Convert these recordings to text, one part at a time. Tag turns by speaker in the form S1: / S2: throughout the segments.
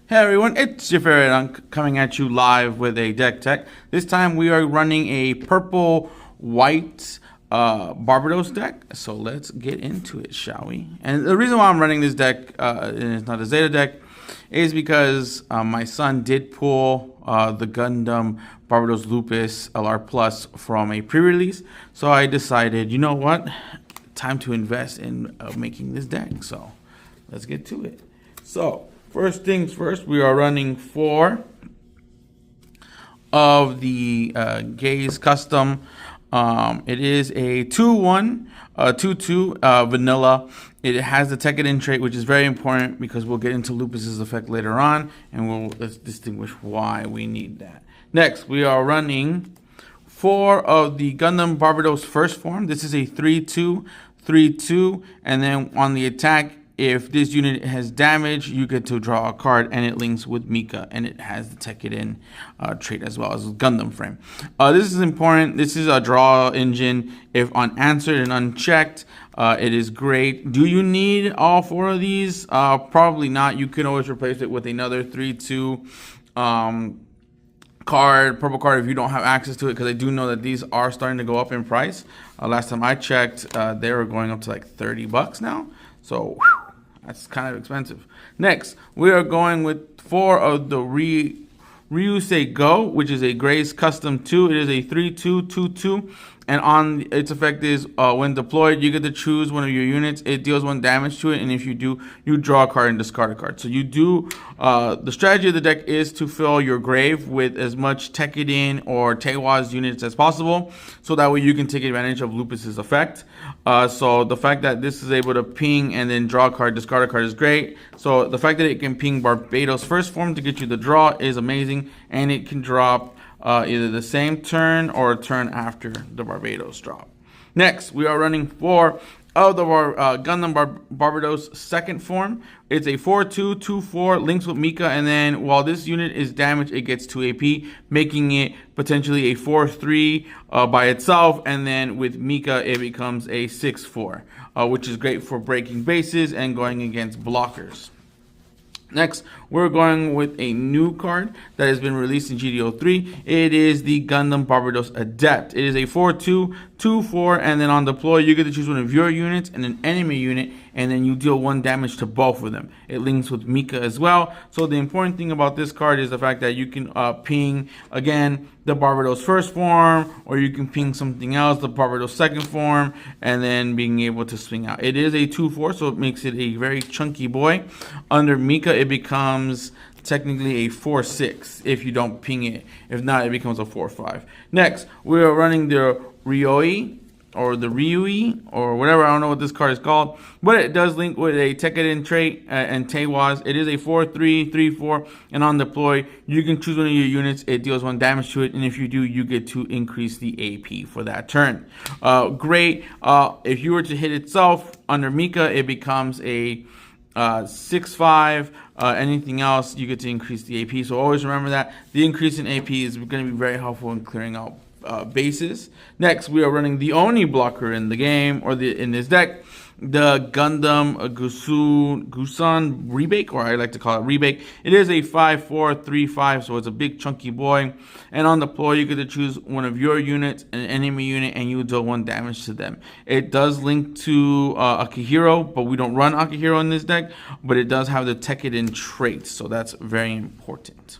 S1: Hey everyone, it's your favorite Unk coming at you live with a deck tech. This time we are running a purple-white Barbatos deck. So let's get into it, shall we? And the reason why I'm running this deck, and it's not a Zeta deck, is because my son did pull the Gundam Barbatos Lupus LR Plus from a pre-release. So I decided, you know what? Time to invest in making this deck. So let's get to it. So first things first, we are running 4 of the Gaze Custom. It is a 2-1, 2-2 vanilla. It has the Tekkadan trait, which is very important because we'll get into Lupus's effect later on, and let's distinguish why we need that. Next, we are running 4 of the Gundam Barbatos first form. This is a 3-2, 3-2, and then on the attack, if this unit has damage, you get to draw a card, and it links with Mika, and it has the Tekkadan trait as well as Gundam frame. This is important. This is a draw engine. If unanswered and unchecked, it is great. Do you need all 4 of these? Probably not. You can always replace it with another 3-2 card, purple card, if you don't have access to it, because I do know that these are starting to go up in price. Last time I checked, they were going up to like $30 now. So that's kind of expensive. Next, we are going with 4 of the Ryusei Go, which is a Grace Custom 2. It is a 3-2, 2-2. And on its effect is when deployed, you get to choose one of your units. It deals 1 damage to it, and if you do, you draw a card and discard a card. So you do, the strategy of the deck is to fill your grave with as much Tekkadan or Teiwa's units as possible, so that way you can take advantage of Lupus's effect. So the fact that this is able to ping and then draw a card, discard a card is great. So the fact that it can ping Barbatos first form to get you the draw is amazing, and it can drop either the same turn or a turn after the Barbatos drop. Next, we are running 4 of the Gundam Barbatos second form. It's a 4-2, 2-4, links with Mika, and then while this unit is damaged, it gets 2 AP, making it potentially a 4-3 by itself, and then with Mika, it becomes a 6-4, which is great for breaking bases and going against blockers. Next, we're going with a new card that has been released in GDO3. It is the Gundam Barbatos Adept. It is a 4-2, 2-4, and then on deploy, you get to choose one of your units and an enemy unit, and then you deal 1 damage to both of them. It links with Mika as well. So the important thing about this card is the fact that you can ping, again, the Barbatos first form, or you can ping something else, the Barbatos second form, and then being able to swing out. It is a 2-4, so it makes it a very chunky boy. Under Mika, it becomes technically a 4-6 if you don't ping it. If not, it becomes a 4-5. Next, we are running the Ryui, or the Ryui, or whatever. I don't know what this card is called, but it does link with a Tekkadan trait and Teiwa's. It is a 4-3, 3-4, and on deploy, you can choose one of your units. It deals 1 damage to it, and if you do, you get to increase the AP for that turn. Great. If you were to hit itself under Mika, it becomes a 6-5. Anything else, you get to increase the AP. So always remember that the increase in AP is going to be very helpful in clearing out bases. Next, we are running the only blocker in the game, or in this deck, the Gundam Gusan Rebake, or I like to call it Rebake. It is a 5-4, 3-5, so it's a big chunky boy. And on deploy, you get to choose one of your units, an enemy unit, and you deal 1 damage to them. It does link to Akihiro, but we don't run Akihiro in this deck, but it does have the Tekkadan traits, so that's very important.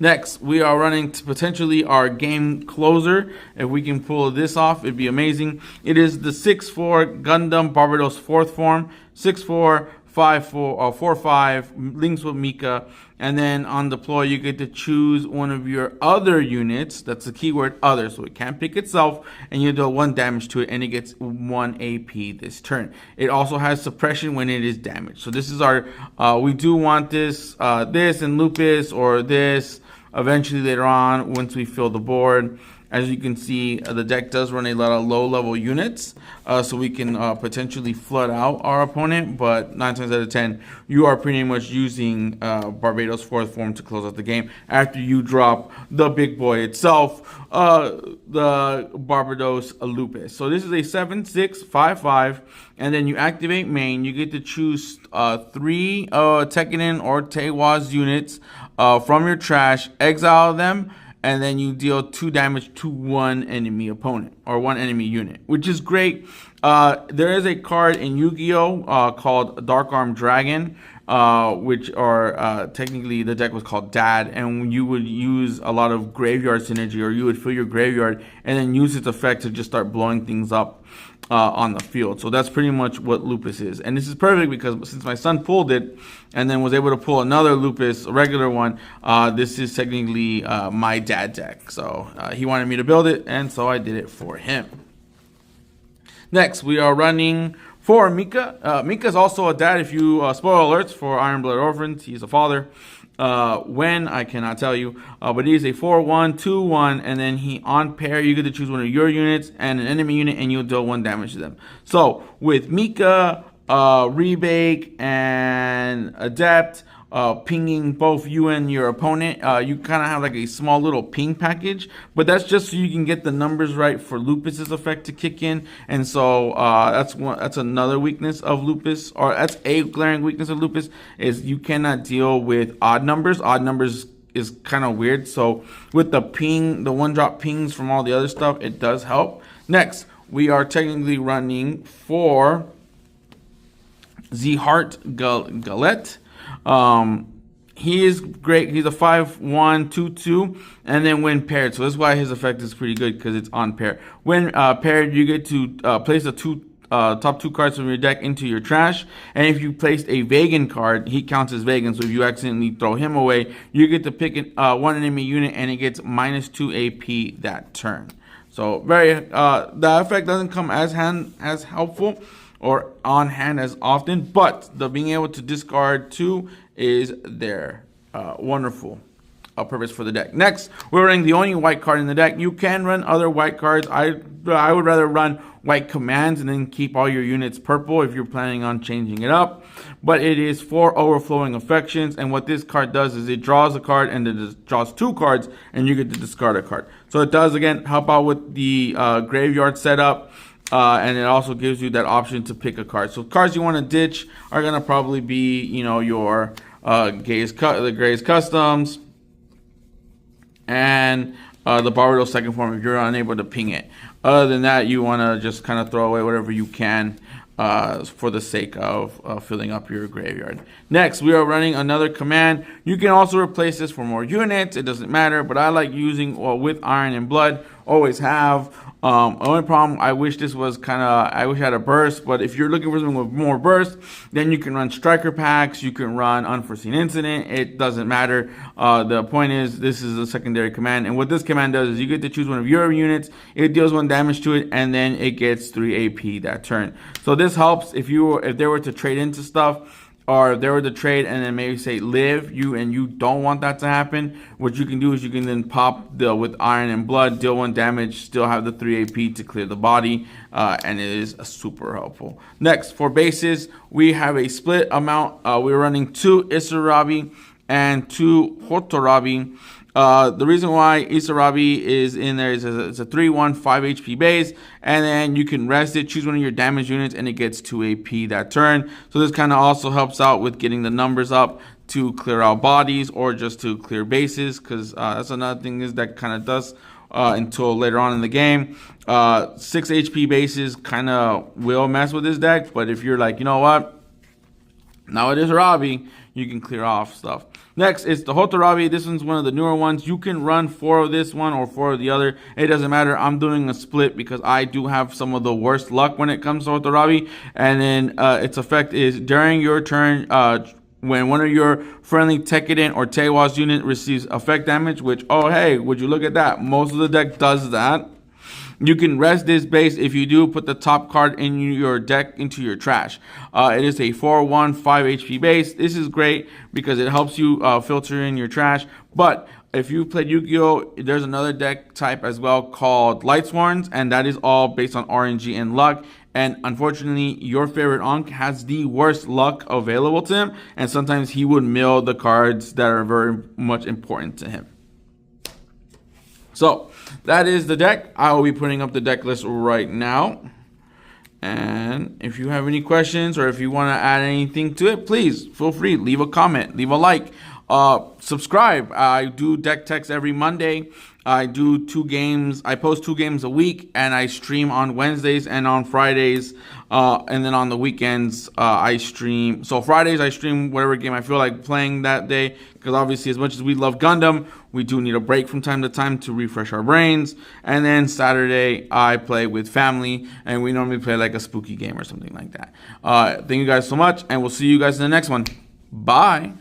S1: Next, we are running potentially our game closer. If we can pull this off, it'd be amazing. It is the 6-4 Gundam Barbatos 4th form. 6-4, 5-4, 4-5, links with Mika. And then on deploy, you get to choose one of your other units. That's the keyword other, so it can't pick itself. And you deal 1 damage to it, and it gets 1 AP this turn. It also has suppression when it is damaged. So this is our, we do want this, this and Lupus, or this eventually later on once we fill the board. As you can see, the deck does run a lot of low-level units, so we can potentially flood out our opponent, but 9 times out of 10, you are pretty much using Barbatos' fourth form to close out the game after you drop the big boy itself, the Barbatos Lupus. So this is a 7/6/5/5, and then you activate main. You get to choose 3 Tekinen or Teiwaz units from your trash, exile them, and then you deal 2 damage to 1 enemy opponent or 1 enemy unit, which is great. There is a card in Yu-Gi-Oh! Called Dark Arm Dragon, which are technically the deck was called Dad, and you would use a lot of graveyard synergy, or you would fill your graveyard and then use its effect to just start blowing things up on the field. So that's pretty much what Lupus is. And this is perfect because since my son pulled it and then was able to pull another Lupus, a regular one, this is technically my dad deck. So he wanted me to build it, and so I did it for him. Next, we are running for Mika. Mika is also a dad. If you spoiler alerts for Iron Blood Orphans, he's a father. When I cannot tell you, but he is a 4/1/2/1, and then he on pair you get to choose one of your units and an enemy unit, and you'll deal 1 damage to them. So with Mika, Rebake, and Adept, pinging both you and your opponent, you kind of have like a small little ping package, but that's just so you can get the numbers right for Lupus's effect to kick in. And so that's another weakness of Lupus, or that's a glaring weakness of Lupus, is you cannot deal with odd numbers. Odd numbers is kind of weird. So with the ping, the 1-drop pings from all the other stuff, it does help. Next, we are technically running for the Heart Galette. He is great. He's a 5/1/2/2, and then when paired, so that's why his effect is pretty good, because it's on pair. When paired, you get to place the top 2 cards from your deck into your trash, and if you placed a Vegan card, he counts as Vegan. So if you accidentally throw him away, you get to pick 1 enemy unit, and it gets -2 AP that turn. So the effect doesn't come as helpful or on hand as often, but the being able to discard 2 is their wonderful purpose for the deck. Next, we're running the only white card in the deck. You can run other white cards. I would rather run white commands and then keep all your units purple if you're planning on changing it up. But it is for Overflowing Affections, and what this card does is it draws a card and it draws 2 cards, and you get to discard a card. So it does, again, help out with the graveyard setup. And it also gives you that option to pick a card. So cards you want to ditch are going to probably be, your the Gray's Customs and the Barbatos second form if you're unable to ping it. Other than that, you want to just kind of throw away whatever you can for the sake of filling up your graveyard. Next, we are running another command. You can also replace this for more units. It doesn't matter, but I like using with Iron and Blood. Always have. Only problem, I wish this was I wish I had a burst, but if you're looking for something with more burst, then you can run striker packs, you can run unforeseen incident, it doesn't matter. The point is, this is a secondary command, and what this command does is you get to choose one of your units, it deals 1 damage to it, and then it gets 3 AP that turn. So this helps if they were to trade into stuff, or if they were to trade and then maybe say live, you don't want that to happen. What you can do is you can then pop with Iron and Blood, deal 1 damage, still have the 3 AP to clear the body, and it is super helpful. Next, for bases, we have a split amount. We're running 2 Isarabi and 2 Hotorabi. The reason why Isarabi is in there is it's a 3/1/5 HP base, and then you can rest it, choose one of your damage units, and it gets 2 AP that turn. So this kind of also helps out with getting the numbers up to clear out bodies or just to clear bases, because that's another thing is that kind of does until later on in the game. 6 HP bases kind of will mess with this deck, but if you're like, you know what, now it is Isarabi, you can clear off stuff. Next is the Hotorabi. This one's one of the newer ones. You can run 4 of this one or 4 of the other. It doesn't matter. I'm doing a split because I do have some of the worst luck when it comes to Hotorabi. And then its effect is during your turn, when one of your friendly Tekiden or Teiwaz unit receives effect damage, which, oh hey, would you look at that? Most of the deck does that. You can rest this base. If you do, put the top card in your deck into your trash. It is a 4/1/5 HP base. This is great because it helps you filter in your trash. But if you played Yu-Gi-Oh, there's another deck type as well called Lightsworns, and that is all based on RNG and luck. And unfortunately, your favorite Ankh has the worst luck available to him, and sometimes he would mill the cards that are very much important to him. So that is the deck. I will be putting up the deck list right now. And if you have any questions or if you want to add anything to it, please feel free. Leave a comment, leave a like, subscribe. I do deck techs every Monday. I do 2 games. I post 2 games a week, and I stream on Wednesdays and on Fridays. And then on the weekends, I stream. So Fridays, I stream whatever game I feel like playing that day. Because obviously, as much as we love Gundam, we do need a break from time to time to refresh our brains. And then Saturday, I play with family, and we normally play like a spooky game or something like that. Thank you guys so much, and we'll see you guys in the next one. Bye.